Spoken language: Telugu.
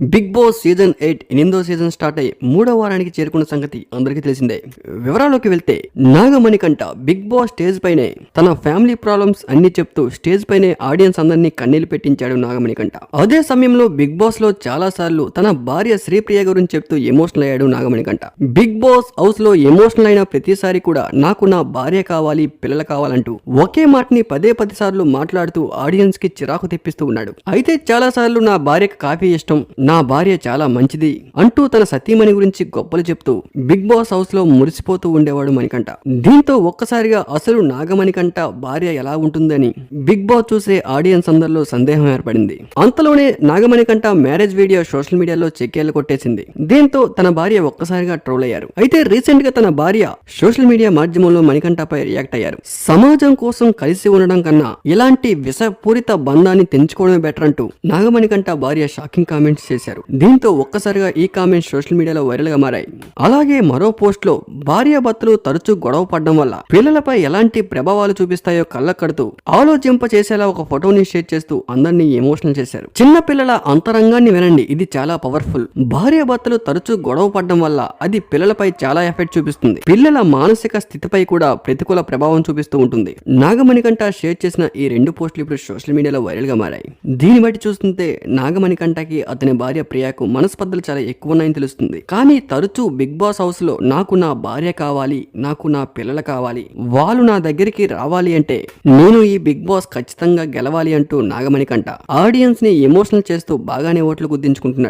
బిగ్ బాస్ సీజన్ 8 8వ సీజన్ స్టార్ట్ అయ్యి 3వ వారానికి చేరుకున్న సంగతి అందరికీ తెలిసిందే. వివరాల్లోకి వెళ్తే నాగమణికంట బిగ్ బాస్ స్టేజ్ పైనే తన ఫ్యామిలీ ప్రాబ్లమ్స్ అన్ని చెప్తూ స్టేజ్ పైనే ఆడియన్స్ అందరినీ కన్నీళ్లు పెట్టించాడు నాగమణికంట. అదే సమయంలో బిగ్ బాస్ లో చాలా సార్లు తన భార్య శ్రీప్రియ గురించి చెప్తూ ఎమోషనల్ అయ్యాడు నాగమణికంట. బిగ్ బాస్ హౌస్ లో ఎమోషనల్ అయిన ప్రతిసారి కూడా నాకు నా భార్య కావాలి, పిల్లలు కావాలంటూ ఒకే మాటని పదే సార్లు మాట్లాడుతూ ఆడియన్స్ కి చిరాకు తెప్పిస్తూ ఉన్నాడు. అయితే చాలా సార్లు నా భార్యకు కాఫీ ఇష్టం, నా భార్య చాలా మంచిది అంటూ తన సతీమణి గురించి గొప్పలు చెప్తూ బిగ్ బాస్ హౌస్ లో మురిసిపోతూ ఉండేవాడు మణికంఠ. దీంతో ఒక్కసారిగా అసలు నాగమణికంఠ భార్య ఎలా ఉంటుందని బిగ్ బాస్ చూసే ఆడియన్స్ అందరిలో సందేహం ఏర్పడింది. అంతలోనే నాగమణికంఠ మ్యారేజ్ వీడియో సోషల్ మీడియాలో చెక్కేళ్లు కొట్టేసింది. దీంతో తన భార్య ఒక్కసారిగా ట్రోల్ అయ్యారు. అయితే రీసెంట్ గా తన భార్య సోషల్ మీడియా మాధ్యమంలో మణికంఠపై రియాక్ట్ అయ్యారు. సమాజం కోసం కలిసి ఉండడం కన్నా ఇలాంటి విషపూరిత బంధాన్ని తెంచుకోవడమే బెటర్ అంటూ నాగమణికంఠ భార్య షాకింగ్ కామెంట్స్ చేశారు. దీంతో ఒక్కసారిగా ఈ కామెంట్స్ సోషల్ మీడియాలో వైరల్ గా మారాయి. అలాగే మరో పోస్ట్ లో భార్యాభర్తలు తరచూ గొడవ పడడం వల్ల పిల్లలపై ఎలాంటి ప్రభావాలు చూపిస్తాయో కళ్ళకడుతూ ఆలోచింప చేసేలా ఒక ఫోటోని షేర్ చేస్తూ అందరినీ ఎమోషనల్ చేశారు. చిన్న పిల్లల అంతరంగాన్ని వినండి, ఇది చాలా పవర్ఫుల్. భార్యాభర్తలు తరచూ గొడవ పడడం వల్ల అది పిల్లలపై చాలా ఎఫెక్ట్ చూపిస్తుంది. పిల్లల మానసిక స్థితిపై కూడా ప్రతికూల ప్రభావం చూపిస్తూ ఉంటుంది. నాగమణికంఠ షేర్ చేసిన ఈ రెండు పోస్టులు ఇప్పుడు సోషల్ మీడియాలో వైరల్ గా మారాయి. దీన్ని బట్టి చూస్తుంటే నాగమణికంఠకి అతని భార్య ప్రియాకు మనస్పర్ధలు చాలా ఎక్కువ ఉన్నాయని తెలుస్తుంది. కానీ తరచూ బిగ్ బాస్ హౌస్ లో నాకు నా భార్య కావాలి, నాకు నా పిల్లలు కావాలి, వాళ్ళు నా దగ్గరికి రావాలి అంటే నేను ఈ బిగ్ బాస్ ఖచ్చితంగా గెలవాలి అంటూ నాగమణికంఠ ఆడియన్స్ ని ఎమోషనల్ చేస్తూ బాగానే ఓట్లు గుద్దించుకుంటున్నాడు.